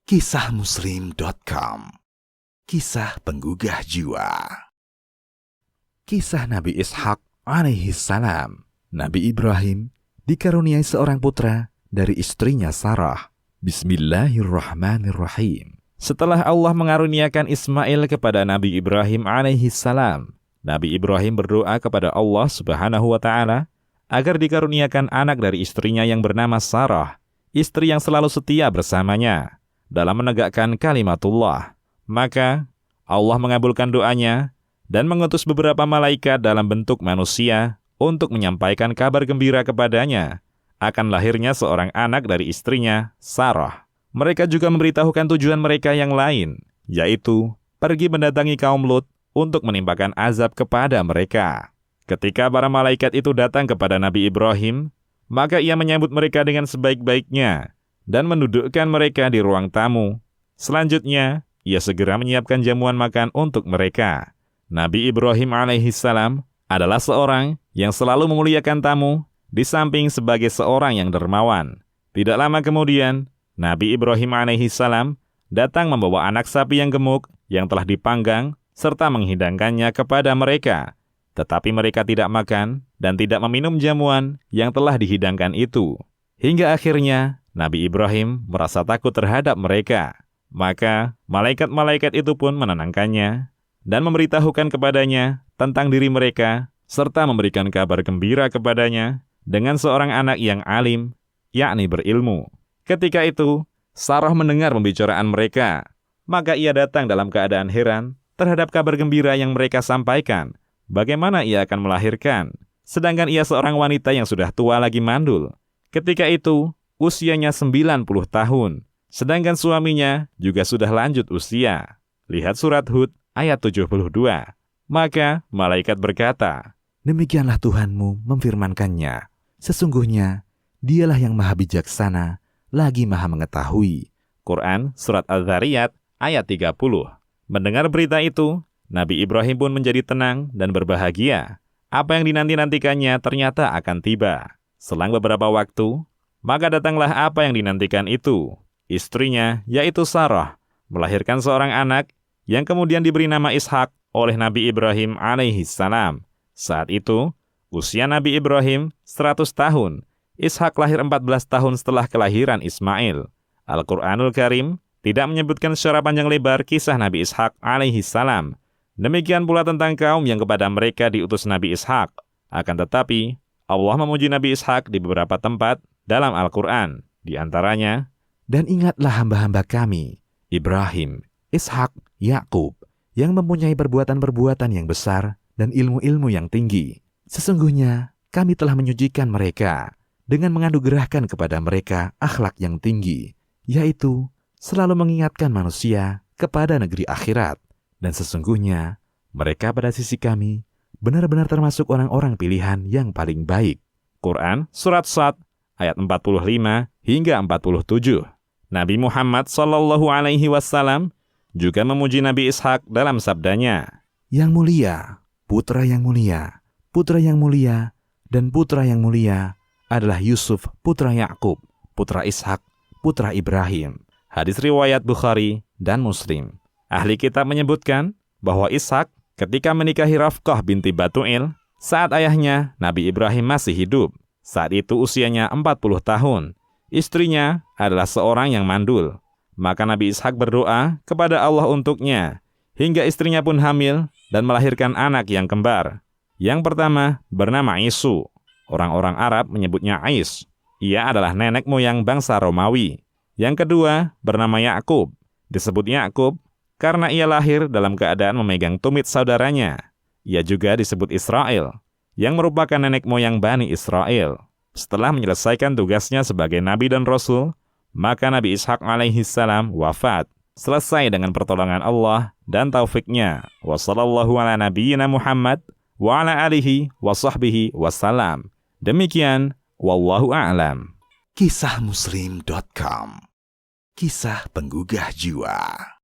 Kisahmuslim.com. Kisah penggugah jiwa. Kisah Nabi Ishak alaihi salam. Nabi Ibrahim dikaruniai seorang putra dari istrinya Sarah. Bismillahirrahmanirrahim. Setelah Allah mengaruniakan Ismail kepada Nabi Ibrahim alaihi salam, Nabi Ibrahim berdoa kepada Allah Subhanahu wa ta'ala agar dikaruniakan anak dari istrinya yang bernama Sarah, istri yang selalu setia bersamanya dalam menegakkan kalimatullah. Maka Allah mengabulkan doanya dan mengutus beberapa malaikat dalam bentuk manusia untuk menyampaikan kabar gembira kepadanya akan lahirnya seorang anak dari istrinya, Sarah. Mereka juga memberitahukan tujuan mereka yang lain, yaitu pergi mendatangi kaum Lut untuk menimpakan azab kepada mereka. Ketika para malaikat itu datang kepada Nabi Ibrahim, maka ia menyambut mereka dengan sebaik-baiknya dan mendudukkan mereka di ruang tamu. Selanjutnya, ia segera menyiapkan jamuan makan untuk mereka. Nabi Ibrahim alaihissalam adalah seorang yang selalu memuliakan tamu, di samping sebagai seorang yang dermawan. Tidak lama kemudian, Nabi Ibrahim alaihissalam datang membawa anak sapi yang gemuk yang telah dipanggang serta menghidangkannya kepada mereka. Tetapi mereka tidak makan dan tidak meminum jamuan yang telah dihidangkan itu. Hingga akhirnya, Nabi Ibrahim merasa takut terhadap mereka. Maka, malaikat-malaikat itu pun menenangkannya dan memberitahukan kepadanya tentang diri mereka, serta memberikan kabar gembira kepadanya dengan seorang anak yang alim, yakni berilmu. Ketika itu, Sarah mendengar pembicaraan mereka. Maka ia datang dalam keadaan heran terhadap kabar gembira yang mereka sampaikan. Bagaimana ia akan melahirkan, sedangkan ia seorang wanita yang sudah tua lagi mandul. Ketika itu, usianya 90 tahun, sedangkan suaminya juga sudah lanjut usia. Lihat surat Hud ayat 72. Maka malaikat berkata, "Demikianlah Tuhanmu memfirmankannya. Sesungguhnya dialah yang maha bijaksana, lagi maha mengetahui." Quran surat Al-Dzariyat ayat 30. Mendengar berita itu, Nabi Ibrahim pun menjadi tenang dan berbahagia. Apa yang dinanti-nantikannya ternyata akan tiba. Selang beberapa waktu, maka datanglah apa yang dinantikan itu. Istrinya, yaitu Sarah, melahirkan seorang anak yang kemudian diberi nama Ishak oleh Nabi Ibrahim alaihissalam. Saat itu, usia Nabi Ibrahim 100 tahun. Ishak lahir 14 tahun setelah kelahiran Ismail. Al-Quranul Karim tidak menyebutkan secara panjang lebar kisah Nabi Ishak alaihissalam. Demikian pula tentang kaum yang kepada mereka diutus Nabi Ishak. Akan tetapi, Allah memuji Nabi Ishak di beberapa tempat dalam Al-Quran. Di antaranya, "Dan ingatlah hamba-hamba kami, Ibrahim, Ishak, Yakub, yang mempunyai perbuatan-perbuatan yang besar dan ilmu-ilmu yang tinggi. Sesungguhnya kami telah menyucikan mereka dengan menganugerahkan kepada mereka akhlak yang tinggi, yaitu selalu mengingatkan manusia kepada negeri akhirat. Dan sesungguhnya mereka pada sisi kami benar-benar termasuk orang-orang pilihan yang paling baik." Quran surat Sad ayat 45 hingga 47. Nabi Muhammad SAW juga memuji Nabi Ishak dalam sabdanya, "Yang mulia, putra yang mulia, putra yang mulia, dan putra yang mulia adalah Yusuf putra Yakub, putra Ishak, putra Ibrahim." Hadis riwayat Bukhari dan Muslim. Ahli kitab menyebutkan bahwa Ishak ketika menikahi Rafqah binti Batu'il saat ayahnya Nabi Ibrahim masih hidup. Saat itu usianya 40 tahun. Istrinya adalah seorang yang mandul. Maka Nabi Ishak berdoa kepada Allah untuknya, hingga istrinya pun hamil dan melahirkan anak yang kembar. Yang pertama bernama Isu. Orang-orang Arab menyebutnya Ais. Ia adalah nenek moyang bangsa Romawi. Yang kedua bernama Yakub. Disebut Yakub karena ia lahir dalam keadaan memegang tumit saudaranya. Ia juga disebut Israel, yang merupakan nenek moyang Bani Israel. Setelah menyelesaikan tugasnya sebagai Nabi dan Rasul, maka Nabi Ishak alaihissalam wafat. Selesai dengan pertolongan Allah dan taufiknya. Wa sallallahu ala nabiyyina Muhammad wa ala alihi wa sahbihi wassalam. Demikian, wallahu a'lam. Kisahmuslim.com. Kisah penggugah jiwa.